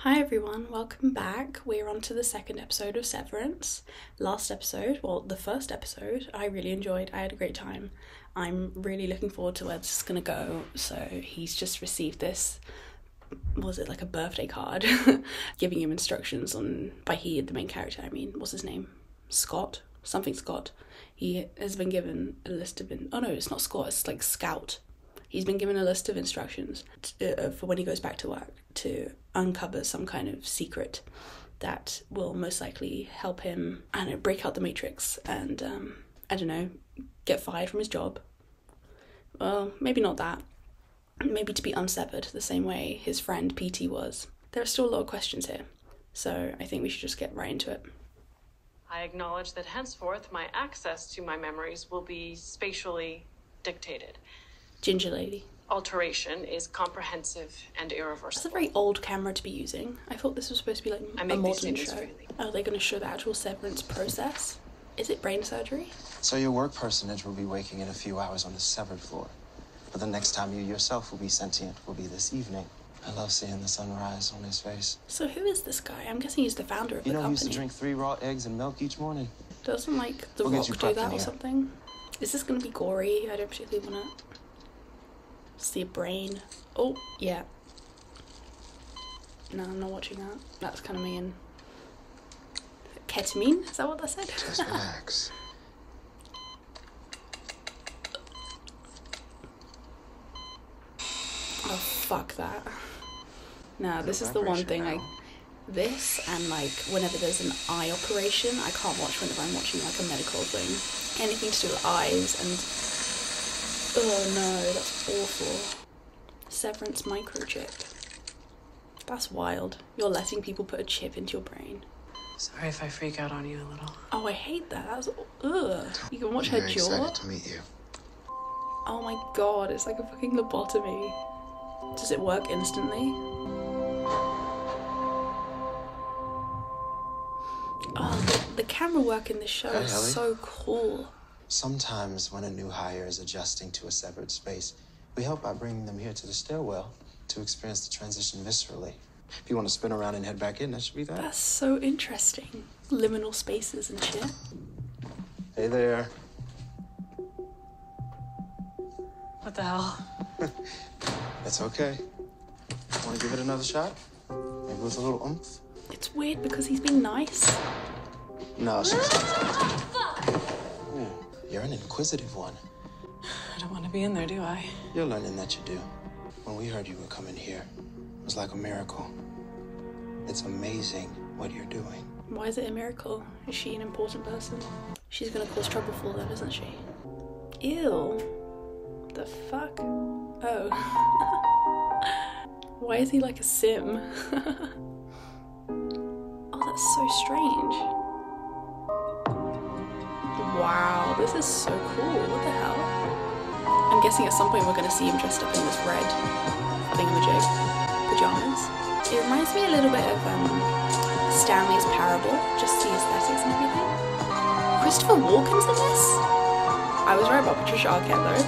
Hi everyone, welcome back. We're on to the second episode of Severance. Last episode, well, the first episode, I really enjoyed. I had a great time. I'm really looking forward to where this is going to go. So he's just received this, was it like a birthday card, giving him instructions on, by he, the main character, I mean, what's his name? Scott? Something Scott. He has been given a list of, oh no, it's not Scott, it's like Scout. He's been given a list of instructions for when he goes back to work to uncover some kind of secret that will most likely help him, I don't know, break out the Matrix and, I don't know, get fired from his job. Well, maybe not that. Maybe to be unsevered the same way his friend PT was. There are still a lot of questions here, so I think we should just get right into it. I acknowledge that henceforth my access to my memories will be spatially dictated. Ginger lady. Alteration is comprehensive and irreversible. That's a very old camera to be using. I thought this was supposed to be like a modern show. Freely. Are they going to show the actual severance process? Is it brain surgery? So your work personage will be waking in a few hours on the severed floor. But the next time you yourself will be sentient will be this evening. I love seeing the sunrise on his face. So who is this guy? I'm guessing he's the founder of the company. He used to drink 3 raw eggs and milk each morning. Doesn't like The Rock do that or something? Is this going to be gory? I don't particularly want to see a brain. Oh, yeah. No, I'm not watching that. That's kind of mean. Ketamine? Is that what that said? Just relax. Oh, fuck that. No, this is the one thing this and like whenever there's an eye operation, I can't watch whenever I'm watching like a medical thing. Anything to do with eyes and oh no, that's awful. Severance microchip. That's wild. You're letting people put a chip into your brain. Sorry if I freak out on you a little. Oh, I hate that. That's ugh. You can watch her jaw. Excited to meet you. Oh my god, it's like a fucking lobotomy. Does it work instantly? Oh, the camera work in this show is so cool. Sometimes when a new hire is adjusting to a severed space, we help by bringing them here to the stairwell to experience the transition viscerally. If you want to spin around and head back in, that should be that. That's so interesting. Liminal spaces and shit. Hey there. What the hell? That's okay. Want to give it another shot? Maybe with a little oomph? It's weird because he's been nice. No, she's Ooh, you're an inquisitive one. I don't want to be in there, do I? You're learning that you do. When we heard you were coming here, it was like a miracle. It's amazing what you're doing. Why is it a miracle? Is she an important person? She's gonna cause trouble for them, isn't she? Ew. The fuck? Oh. Why is he like a sim? Oh, that's so strange. Wow, this is so cool. What the hell? I'm guessing at some point we're going to see him dressed up in this red thingamajig pajamas. It reminds me a little bit of Stanley's Parable, just the aesthetics and everything. Christopher Walken's in this? I was right about Patricia Arquette though.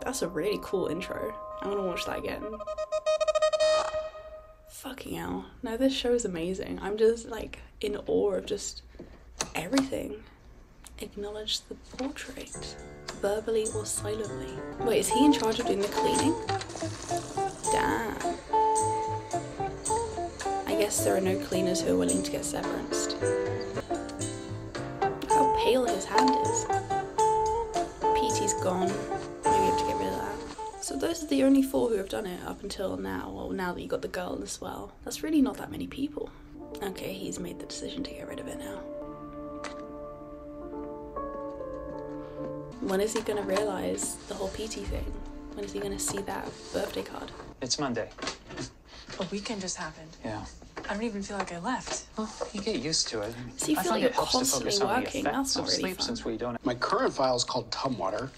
That's a really cool intro. I want to watch that again. Fucking hell. No, this show is amazing. I'm just like in awe of just everything. Acknowledge the portrait, verbally or silently. Wait, is he in charge of doing the cleaning? Damn. I guess there are no cleaners who are willing to get severanced. Look how pale his hand is. PT's gone. Maybe we have to get rid of that. So those are the only 4 who have done it up until now. Well, now that you got the girl as well. That's really not that many people. Okay, he's made the decision to get rid of it now. When is he going to realise the whole PT thing? When is he going to see that birthday card? It's Monday. A weekend just happened. Yeah. I don't even feel like I left. Well, you get used to it. So you feel like you're constantly working. That's not really fun. Since we don't. My current file is called Tumwater,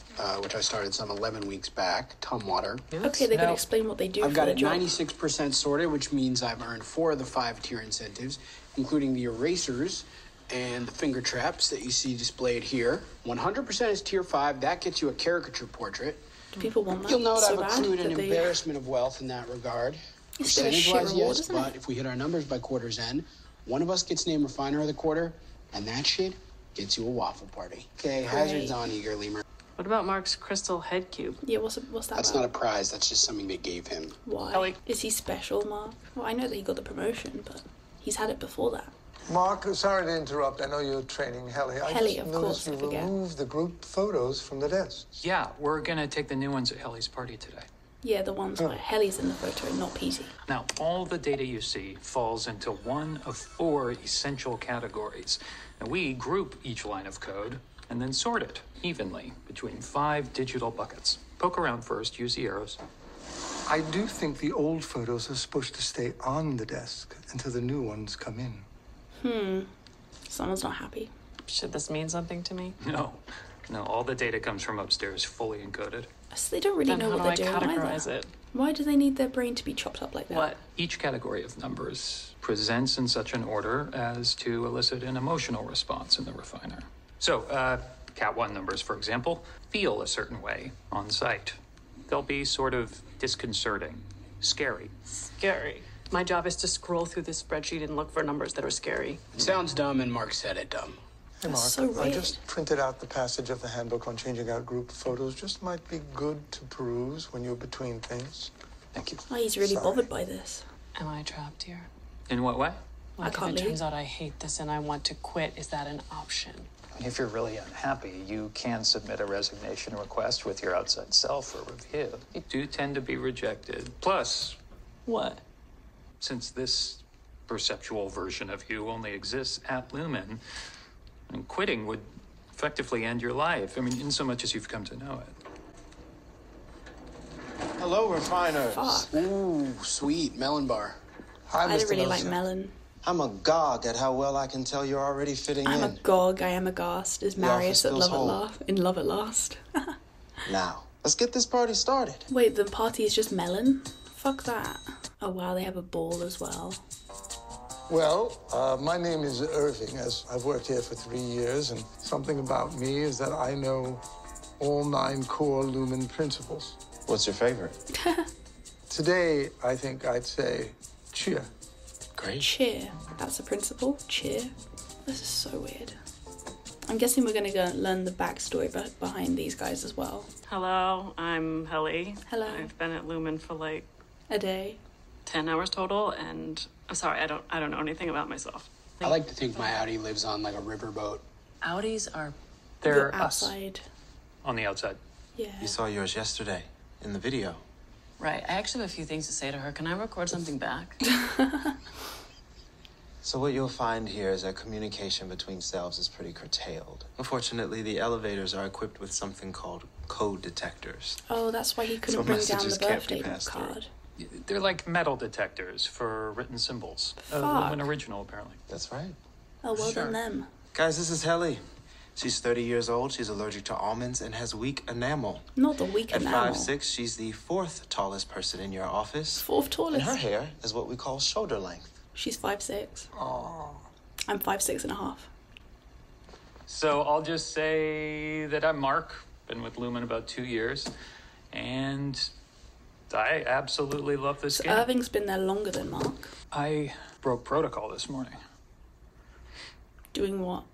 which I started some 11 weeks back. Tumwater. Okay, they're going to explain what they do. I've got it 96% sorted, which means I've earned 4 of the 5 tier incentives, including the erasers and the finger traps that you see displayed here. 100% is tier 5. That gets you a caricature portrait. Do people want that? You'll note so I've accrued bad an embarrassment of wealth in that regard. It's a bit of a shit Percentage-wise, reward, yes, isn't but it? if we hit our numbers by quarter's end, one of us gets named Refiner of the Quarter, and that shit gets you a waffle party. Okay, hazards on, Eager Lemur. What about Mark's crystal head cube? Yeah, what's that That's about? not a prize, that's just something they gave him. Why? Ellie. Is he special, Mark? Well, I know that he got the promotion, but he's had it before that. Mark, sorry to interrupt. I know you're training Helly. Helly, I of just noticed course, I you forget. removed the group photos from the desks. Yeah, we're gonna take the new ones at Helly's party today. Yeah, the ones where Helly's in the photo and not Petey. Now, all the data you see falls into one of 4 essential categories. And we group each line of code and then sort it evenly between 5 digital buckets. Poke around first, use the arrows. I do think the old photos are supposed to stay on the desk until the new ones come in. Someone's not happy. Should this mean something to me? No, all the data comes from upstairs, fully encoded. So they don't really Then know how what do they're I doing categorize either. it? Why do they need their brain to be chopped up like that? What? Each category of numbers presents in such an order as to elicit an emotional response in the refiner. So, Cat 1 numbers, for example, feel a certain way on sight. They'll be sort of disconcerting, scary. Scary. My job is to scroll through this spreadsheet and look for numbers that are scary. Sounds dumb, and Mark said it dumb. Hey, Mark, That's so I weird. just printed out the passage of the handbook on changing out group photos. Just might be good to peruse when you're between things. Thank you. Oh, he's really Sorry. bothered by this. Am I trapped here? In what way? Like, can't if it leave. turns out I hate this and I want to quit, is that an option? If you're really unhappy, you can submit a resignation request with your outside self for review. You do tend to be rejected. Plus, What? since this perceptual version of you only exists at Lumen, and quitting would effectively end your life. I mean, in so much as you've come to know it. Hello, refiners. Fuck. Ooh, sweet melon bar. Hi, I don't Mr. really like Nelson. melon. I'm agog at how well I can tell you're already fitting I'm in. agog, I am aghast, is Marius at office Love at feels Last, in Love at Last. Now, let's get this party started. Wait, the party is just melon? Fuck that. Oh wow, they have a ball as well. Well, my name is Irving, as I've worked here for 3 years, and something about me is that I know all 9 core Lumen principles. What's your favorite? Today, I think I'd say cheer. Great. Cheer. That's the principle. Cheer. This is so weird. I'm guessing we're gonna go learn the backstory behind these guys as well. Hello, I'm Helly. Hello. I've been at Lumen for like A day. 10 hours total, and I'm sorry, I don't know anything about myself. I like to think my Audi lives on like a riverboat. Audis are They're You're us outside. on the outside. Yeah. You saw yours yesterday in the video. right. I actually have a few things to say to her. Can I record something back? So what you'll find here is that communication between selves is pretty curtailed. Unfortunately, the elevators are equipped with something called code detectors. Oh, that's why he couldn't So bring down messages the can't be birthday passed through. card. They're like metal detectors for written symbols. Fuck. Lumen original, apparently. That's right. Oh, well Sure. done them. Guys, this is Helly. She's 30 years old, she's allergic to almonds, and has weak enamel. Not the weak At enamel. 5'6", she's the 4th tallest person in your office. Fourth And tallest. her hair is what we call shoulder length. She's 5'6". I'm 5'6.5". So I'll just say that I'm Mark, been with Lumen about 2 years, and I absolutely love this So game. Irving's been there longer than Mark. I broke protocol this morning. Doing what?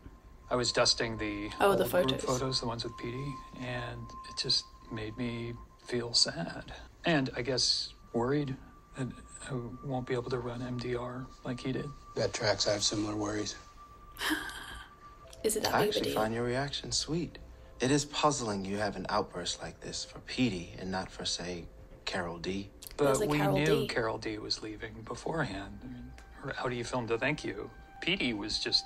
I was dusting the Oh, the old group photos. photos, the ones with PD, and it just made me feel sad. And I guess worried that I won't be able to run MDR like he did. That tracks, I have similar worries. Is it that I big of a actually deal? find your reaction sweet. It is puzzling you have an outburst like this for Petey and not for, say, Carol D. There's But a we Carol knew D. Carol D was leaving beforehand. I mean, her Audi filmed a thank you. PD was just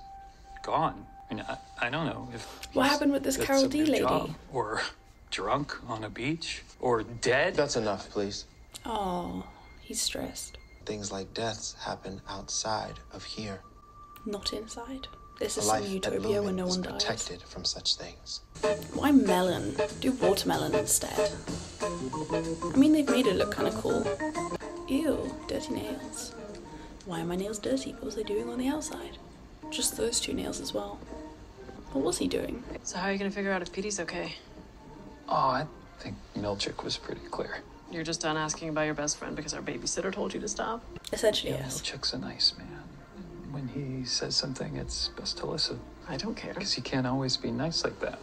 gone. I mean, I don't know if What he's happened with this got Carol some D new lady? job, or drunk on a beach, or dead. That's enough, please. Oh, he's stressed. Things like deaths happen outside of here. Not inside. This A is some life at utopia Lumen where no is one dies. protected from such things. Why melon? Do watermelon instead. I mean, they've made it look kind of cool. Ew, dirty nails. Why are my nails dirty? What was I doing on the outside? Just those 2 nails as well. What was he doing? So how are you gonna figure out if Petey's okay? Oh, I think Milchick was pretty clear. You're just done asking about your best friend because our babysitter told you to stop? Essentially, Yeah, yes. Milchick's a nice man. When he says something, it's best to listen. I don't care. Because he can't always be nice like that.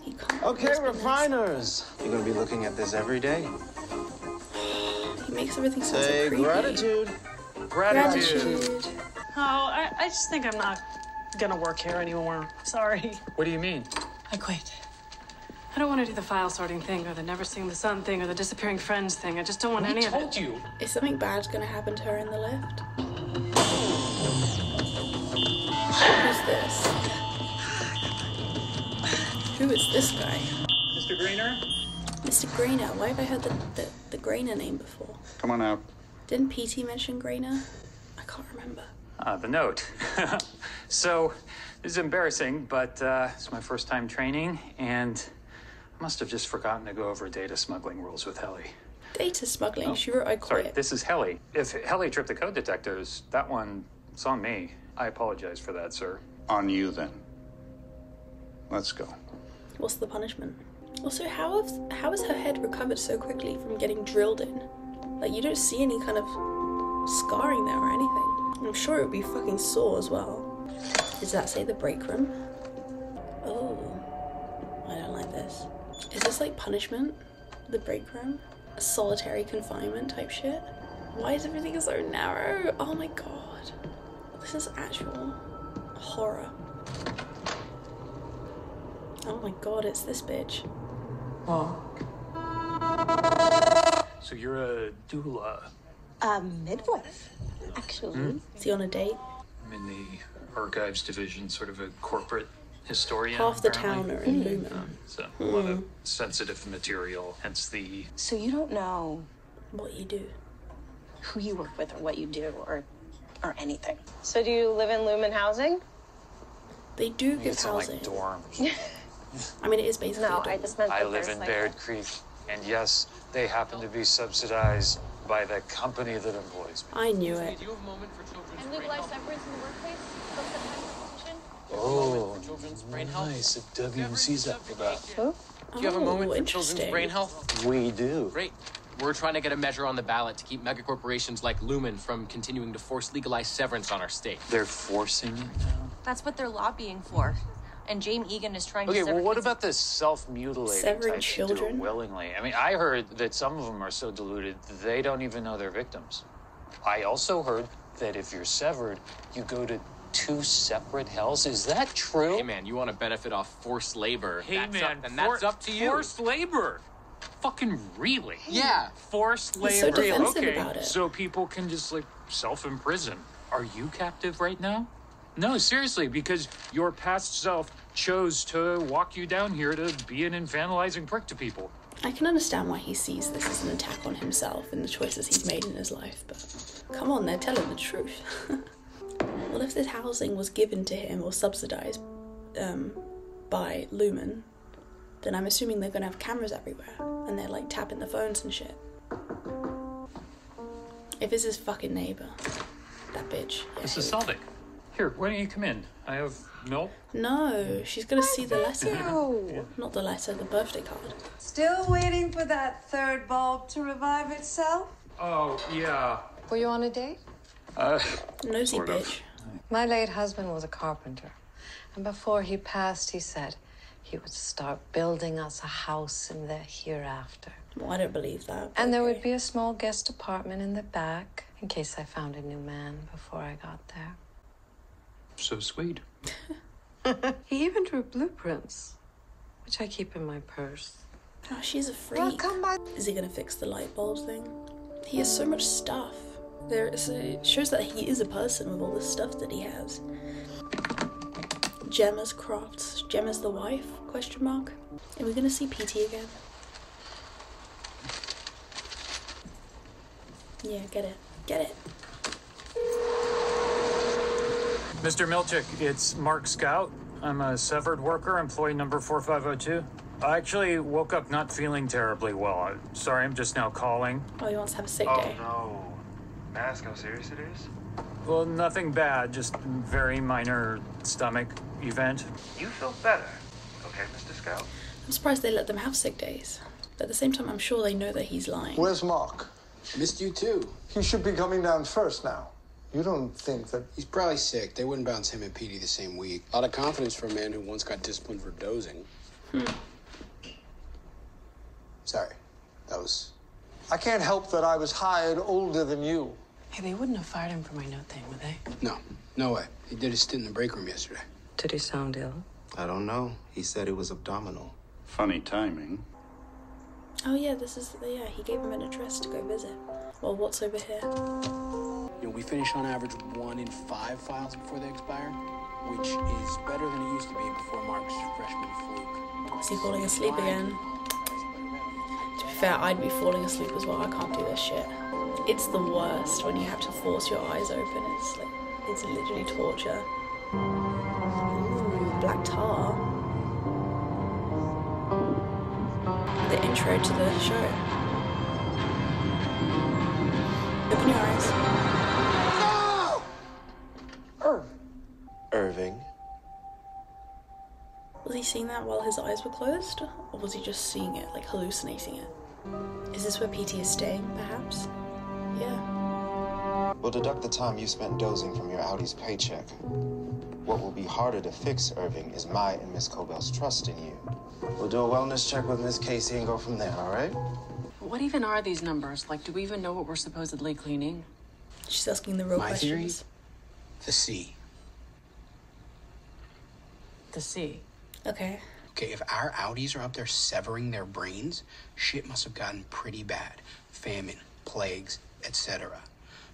He can't Okay, always be nice. refiners. You're gonna be looking at this every day. He makes everything sound so Say creepy. gratitude. Gratitude. Oh, I just think I'm not gonna work here anymore. Sorry. What do you mean? I quit. I don't want to do the file sorting thing or the never seeing the sun thing or the disappearing friends thing. I just don't want any of it. You. Is something bad gonna happen to her in the lift? Who's this? Who is this guy? Mr. Greener? Mr. Grainer. Why have I heard the Grainer name before? Come on out. Didn't PT mention Grainer? I can't remember. The note. So, this is embarrassing, but it's my first time training, and I must have just forgotten to go over data smuggling rules with Helly. Data smuggling. She wrote I Sorry, quit. this is Helly. If Helly tripped the code detectors, that one, it's on me. I apologize for that, sir. On you, then. Let's go. What's the punishment? Also, how has her head recovered so quickly from getting drilled in? Like, you don't see any kind of scarring there or anything. I'm sure it would be fucking sore as well. Does that say the break room? Oh, I don't like this. Is this like punishment? The break room? A solitary confinement type shit? Why is everything so narrow? Oh my god. This is actual horror. Oh my god, it's this bitch. So you're a doula. A midwife, actually. Is he on a date? I'm in the archives division, sort of a corporate historian. Half the apparently. town are in Lumen. So a lot of sensitive material, hence the... So you don't know What you do? who you work with or what you do or anything. So do you live in Lumen housing? They do give It's in like housing. dorms. I mean, it is basically No, a dorm. I just meant I that live there's in like Baird Creek, and yes, they happen to be subsidized by the company that employs me. I knew it. And legalize severance in the workplace? Oh, nice. The WMC's that for that. Who? Do you have a moment for interesting. children's brain health? We do. Great. We're trying to get a measure on the ballot to keep megacorporations like Lumen from continuing to force legalized severance on our state. They're forcing it now. That's what they're lobbying for. And James Egan is trying Okay, to sever well, what kids- about the self-mutilating Severing types who do it children? willingly? I mean, I heard that some of them are so deluded they don't even know they're victims. I also heard that if you're severed, you go to 2 separate hells. Is that true? Hey, man, you want to benefit off forced labor? Hey, that's man, up, and that's up to you. Forced labor. Fucking really? Yeah. Forced labor. He's so defensive okay, about it. so people can just like self-imprison. Are you captive right now? No, seriously, because your past self chose to walk you down here to be an infantilizing prick to people. I can understand why he sees this as an attack on himself and the choices he's made in his life, but come on, they're telling the truth. Well, if this housing was given to him or subsidized by Lumen, then I'm assuming they're gonna have cameras everywhere and they're like tapping the phones and shit. If it's his fucking neighbor, that bitch. Yeah, This is he would- Selvig. Here, why don't you come in? I have milk. No, she's gonna see the letter. Not the letter, the birthday card. Still waiting for that third bulb to revive itself? Oh, yeah. Were you on a date? Nosy Sort of. bitch. My late husband was a carpenter. And before he passed, he said he would start building us a house in the hereafter. Well, I don't believe that. And there would be a small guest apartment in the back in case I found a new man before I got there. So sweet. He even drew blueprints, which I keep in my purse. Oh, she's a freak. Well, come by. Is he gonna fix the light bulbs thing? He has so much stuff. It shows that he is a person with all this stuff that he has. Gemma's crafts. Gemma's the wife? Question mark. Are we gonna see PT again? Yeah, get it. Get it. Mr. Milchick, it's Mark Scout. I'm a severed worker, employee number 4502. I actually woke up not feeling terribly well. Sorry, I'm just now calling. Oh, he wants to have a sick Oh, day. no. May I ask how serious it is? Well, nothing bad, just very minor stomach event. You feel better. Okay, Mr. Scout. I'm surprised they let them have sick days. But at the same time, I'm sure they know that he's lying. Where's Mark? Missed you too. He should be coming down first now. You don't think that... He's probably sick. They wouldn't bounce him and Petey the same week. A lot of confidence for a man who once got disciplined for dozing. Sorry. That was... I can't help that I was hired older than you. Hey, they wouldn't have fired him for my note thing, would they? No. No way. He did a stint in the break room yesterday. Did he sound ill? I don't know. He said it was abdominal. Funny timing. Oh yeah, this is, yeah, he gave him an address to go visit. Well, what's over here? You know, we finish on average 1 in 5 files before they expire, which is better than it used to be before Mark's freshman fluke. Is he falling asleep again? To be fair, I'd be falling asleep as well. I can't do this shit. It's the worst when you have to force your eyes open. It's like, it's literally torture. Ooh, black tar. The intro to the show. Open your eyes. No! Irving. Was he seeing that while his eyes were closed? Or was he just seeing it, like hallucinating it? Is this where PT is staying, perhaps? Yeah. We'll deduct the time you spent dozing from your Audi's paycheck. What will be harder to fix, Irving, is my and Miss Cobell's trust in you. We'll do a wellness check with Miss Casey and go from there, all right? What even are these numbers? Like, do we even know what we're supposedly cleaning? She's asking the real My questions. theory? The C. The C. Okay. Okay, if our Audis are up there severing their brains, shit must have gotten pretty bad. Famine, plagues, etc.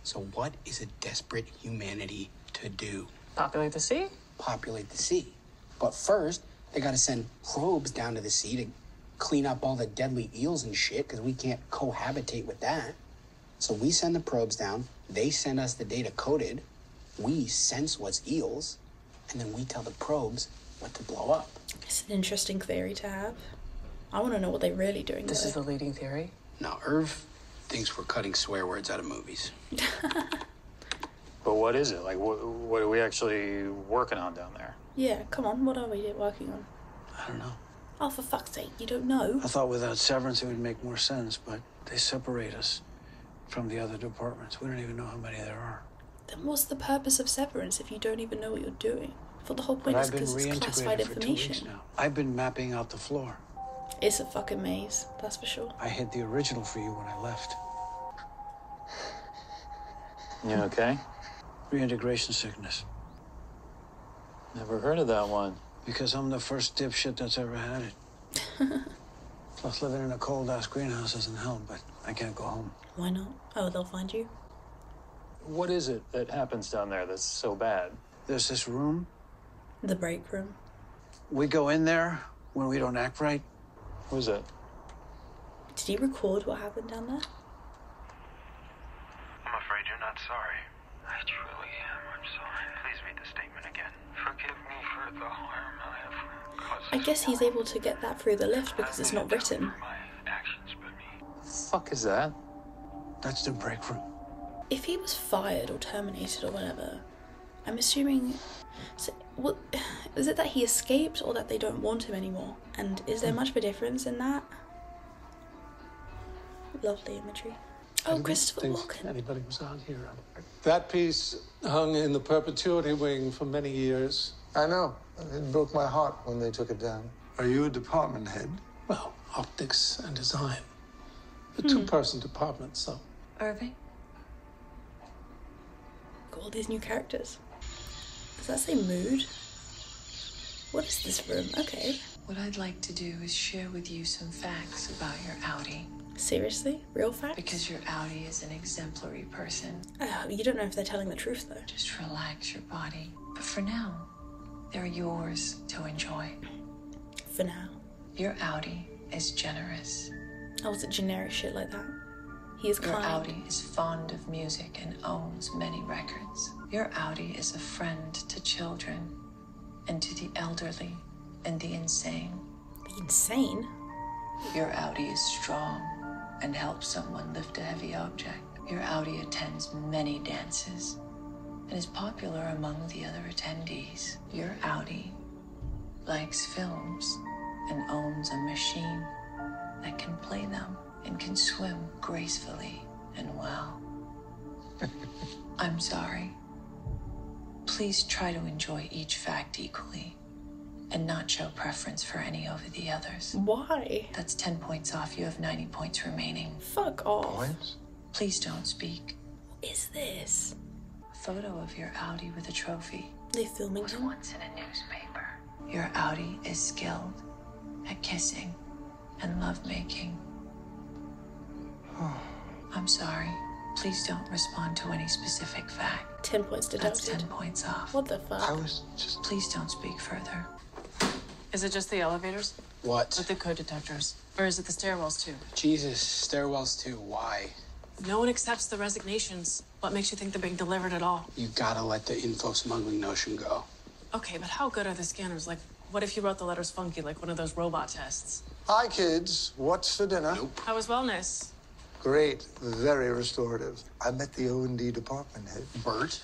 So what is a desperate humanity to do? Populate the sea? Populate the sea. But first, they gotta send probes down to the sea to clean up all the deadly eels and shit, because we can't cohabitate with that. So we send the probes down, they send us the data coded, we sense what's eels, and then we tell the probes what to blow up. It's an interesting theory to have. I want to know what they're really doing. This is the leading theory? No, Irv thinks we're cutting swear words out of movies. But what is it? Like, what are we actually working on down there? Yeah, come on, what are we working on? I don't know. Oh, for fuck's sake, you don't know? I thought without Severance it would make more sense, but they separate us from the other departments. We don't even know how many there are. Then what's the purpose of Severance if you don't even know what you're doing? For the whole point But is I've been because it's classified reintegrated for 2 weeks information. now. I've been mapping out the floor. It's a fucking maze, that's for sure. I hid the original for you when I left. You okay? Reintegration sickness. Never heard of that one. Because I'm the first dipshit that's ever had it. Plus, living in a cold-ass greenhouse doesn't help, but I can't go home. Why not? Oh, they'll find you. What is it that happens down there that's so bad? There's this room. The break room. We go in there when we don't act right. Who's it? Did he record what happened down there? I'm afraid you're not sorry. I truly am. I'm sorry. Please read the statement again. Forgive me for the harm I have caused. I guess he's able to get that through the lift because it's not written. My actions, but me. The fuck is that? That's the break room. If he was fired or terminated or whatever, I'm assuming... So, what, is it that he escaped or that they don't want him anymore? And is there much of a difference in that? Lovely imagery. Oh, Christopher Walken. Anybody was out here. That piece hung in the perpetuity wing for many years. I know. It broke my heart when they took it down. Are you a department head? Well, optics and design. A two-person department, so... Irving? Got all these new characters. Does that say mood? What is this room? Okay. What I'd like to do is share with you some facts about your Audi. Seriously? Real facts? Because your Audi is an exemplary person. Oh, you don't know if they're telling the truth, though. Just relax your body. But for now, they're yours to enjoy. For now. Your Audi is generous. Oh, is it generic shit like that? He is Your kind. Audi is fond of music and owns many records. Your Audi is a friend to children and to the elderly and the insane. The insane? Your Audi is strong and helps someone lift a heavy object. Your Audi attends many dances and is popular among the other attendees. Your Audi likes films and owns a machine that can play them and can swim gracefully and well. I'm sorry. Please try to enjoy each fact equally and not show preference for any over the others. Why? That's 10 points off. You have 90 points remaining. Fuck off. Points? Please don't speak. What is this? A photo of your Audi with a trophy. They filming was him? once in a newspaper. Your Audi is skilled at kissing and lovemaking. I'm sorry. Please don't respond to any specific fact. 10 points deducted. That's 10 points off. What the fuck? I was just... Please don't speak further. Is it just the elevators? What? With the code detectors? Or is it the stairwells too? Jesus, stairwells too. Why? No one accepts the resignations. What makes you think they're being delivered at all? You gotta let the info smuggling notion go. Okay, but how good are the scanners? Like, what if you wrote the letters funky, like one of those robot tests? Hi, kids. What's for dinner? Nope. How was wellness? Great. Very restorative. I met the O&D department head. Bert?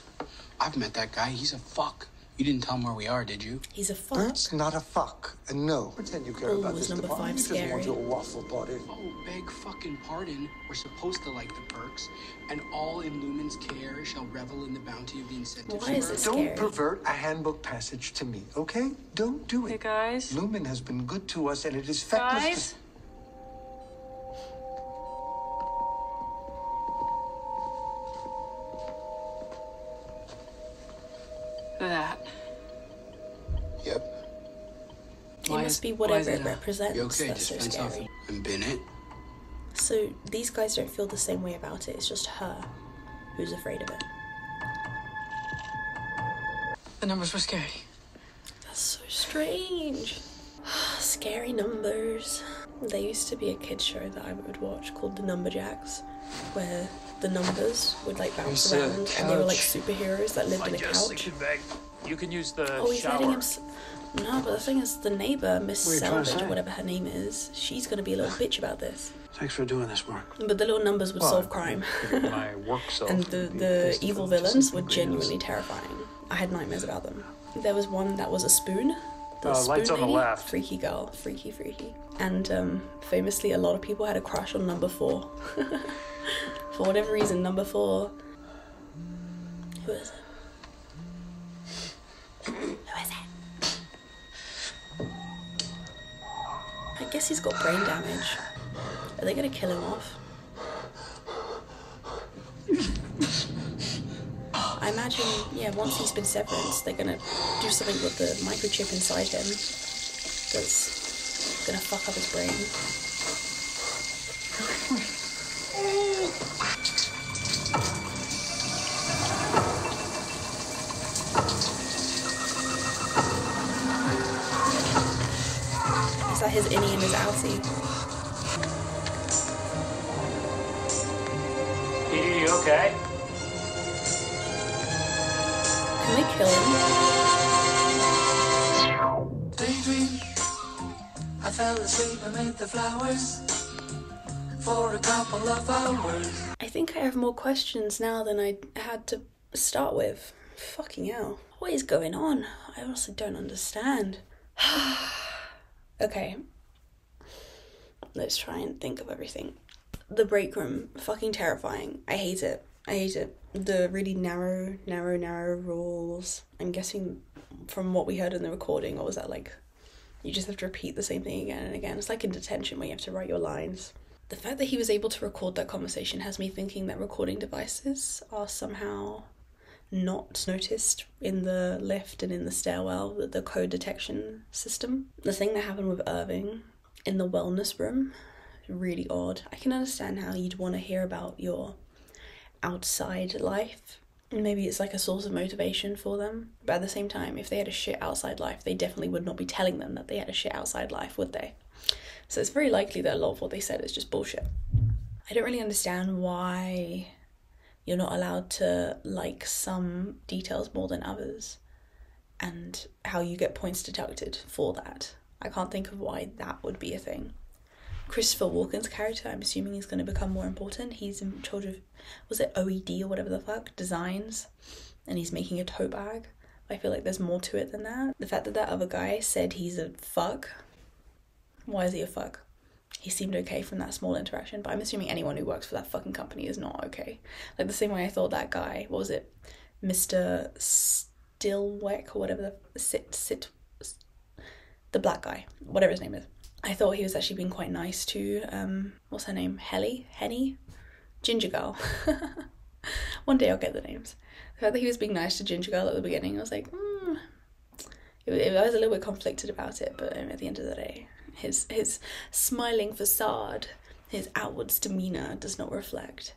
I've met that guy. He's a fuck. You didn't tell him where we are, did you? He's a fuck. Bert's not a fuck. And no, pretend you care about this number department. 5 You just want scary. your waffle party. Oh, beg fucking pardon. We're supposed to like the perks, and all in Lumen's care shall revel in the bounty of the incentives. Why is it Don't scary? pervert a handbook passage to me, okay? Don't do it. Hey, guys. Lumen has been good to us, and it is feckless Guys? That. Yep. It must be whatever it represents. You okay? That's Just so fence off scary. and bin it. So these guys don't feel the same way about it. It's just her who's afraid of it. The numbers were scary. That's so strange. Scary numbers. There used to be a kids show that I would watch called The Numberjacks, where the numbers would like bounce There's a around and they were like couch. superheroes that lived in a Your couch. sleeping bag. You can use the Oh, he's letting shower. him. No, but the thing is, the neighbour, Miss What are you trying to Selvage, or say? whatever her name is, she's gonna be a little bitch about this. Thanks for doing this, Mark. But the little numbers would solve crime. My work self. And the evil villains were genuinely terrifying. I had nightmares about them. There was one that was a spoon. The lights spoon on the lady, left. Freaky girl. Freaky. And famously, a lot of people had a crush on number 4. For whatever reason, number 4... Who is it? Who is it? I guess he's got brain damage. Are they gonna kill him off? I imagine, yeah, once he's been severed, they're gonna do something with the microchip inside him that's gonna fuck up his brain. Is that his innie and his outie? Petey, you okay? Can we kill him? Daydream. I fell asleep amid the flowers for a couple of hours. I think I have more questions now than I had to start with. Fucking hell. What is going on? I honestly don't understand. Okay. Let's try and think of everything. The break room. Fucking terrifying. I hate it. The really narrow rules. I'm guessing from what we heard in the recording, what was that like? You just have to repeat the same thing again and again. It's like in detention where you have to write your lines. The fact that he was able to record that conversation has me thinking that recording devices are somehow not noticed in the lift and in the stairwell, the code detection system. The thing that happened with Irving in the wellness room, really odd. I can understand how you'd want to hear about your outside life. Maybe it's like a source of motivation for them. But at the same time, if they had a shit outside life, they definitely would not be telling them that they had a shit outside life, would they? So it's very likely that a lot of what they said is just bullshit. I don't really understand why you're not allowed to like some details more than others and how you get points deducted for that. I can't think of why that would be a thing. Christopher Walken's character, I'm assuming he's going to become more important. He's in charge of, was it OED or whatever the fuck, designs, and he's making a tote bag. I feel like there's more to it than that. The fact that that other guy said he's a fuck, why is he a fuck? he seemed okay from that small interaction, but I'm assuming anyone who works for that fucking company is not okay. Like the same way I thought that guy, what was it, Mr. Stillweck or whatever, the black guy, whatever his name is. I thought he was actually being quite nice to, what's her name, Henny? Ginger Girl. One day I'll get the names. The fact that he was being nice to Ginger Girl at the beginning, I was like, I was a little bit conflicted about it, but at the end of the day, his smiling facade, his outwards demeanour does not reflect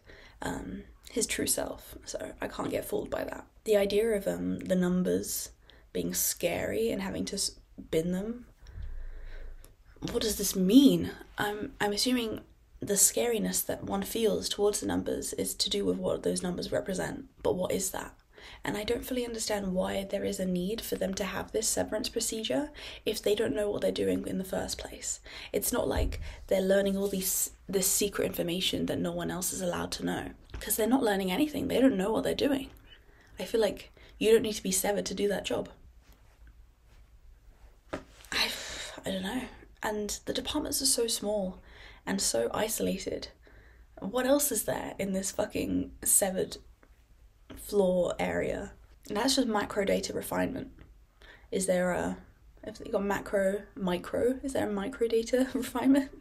his true self, so I can't get fooled by that. The idea of the numbers being scary and having to bin them, what does this mean? I'm assuming the scariness that one feels towards the numbers is to do with what those numbers represent, but what is that? And I don't fully understand why there is a need for them to have this severance procedure if they don't know what they're doing in the first place. It's not like they're learning all this secret information that no one else is allowed to know, because they're not learning anything. They don't know what they're doing. I feel like you don't need to be severed to do that job. I don't know. And the departments are so small and so isolated. What else is there in this fucking severed floor area? And that's just macro data refinement. Is there if you got micro, is there a micro data refinement?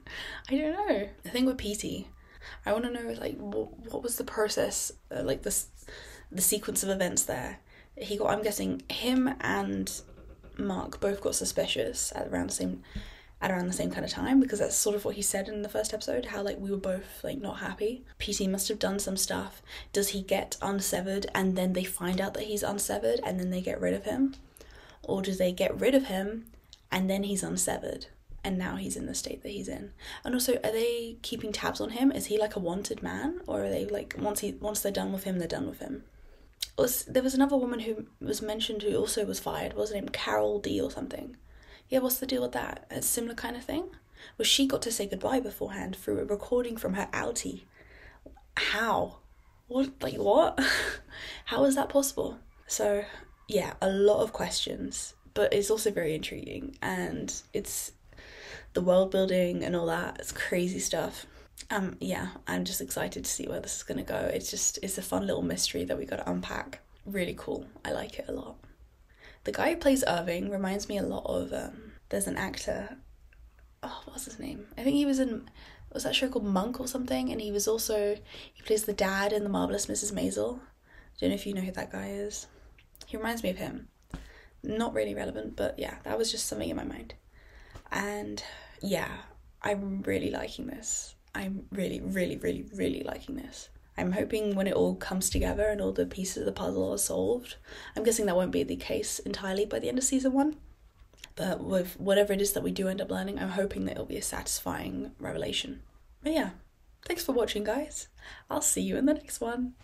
I don't know. The thing with PT, I want to know, like, what was the process, like the sequence of events there. I'm guessing him and Mark both got suspicious at around the same kind of time, because that's sort of what he said in the first episode, how like we were both like not happy. PT must have done some stuff. Does he get unsevered and then they find out that he's unsevered and then they get rid of him? Or do they get rid of him and then he's unsevered and now he's in the state that he's in? And also, are they keeping tabs on him? Is he like a wanted man, or are they like once they're done with him, they're done with him? There was another woman who was mentioned who also was fired. What was her name? Carol D or something. Yeah, what's the deal with that? A similar kind of thing? Well, she got to say goodbye beforehand through a recording from her outie. How? What? Like, what? How is that possible? So, yeah, a lot of questions, but it's also very intriguing, and it's the world building and all that. It's crazy stuff. Yeah, I'm just excited to see where this is going to go. It's a fun little mystery that we got to unpack. Really cool. I like it a lot. The guy who plays Irving reminds me a lot of, there's an actor, what's his name? I think he was that show called Monk or something? And he plays the dad in The Marvelous Mrs. Maisel. Don't know if you know who that guy is. He reminds me of him. Not really relevant, but yeah, that was just something in my mind. And yeah, I'm really liking this. I'm really, really, really, really liking this. I'm hoping when it all comes together and all the pieces of the puzzle are solved, I'm guessing that won't be the case entirely by the end of season 1. But with whatever it is that we do end up learning, I'm hoping that it'll be a satisfying revelation. But yeah, thanks for watching, guys. I'll see you in the next one.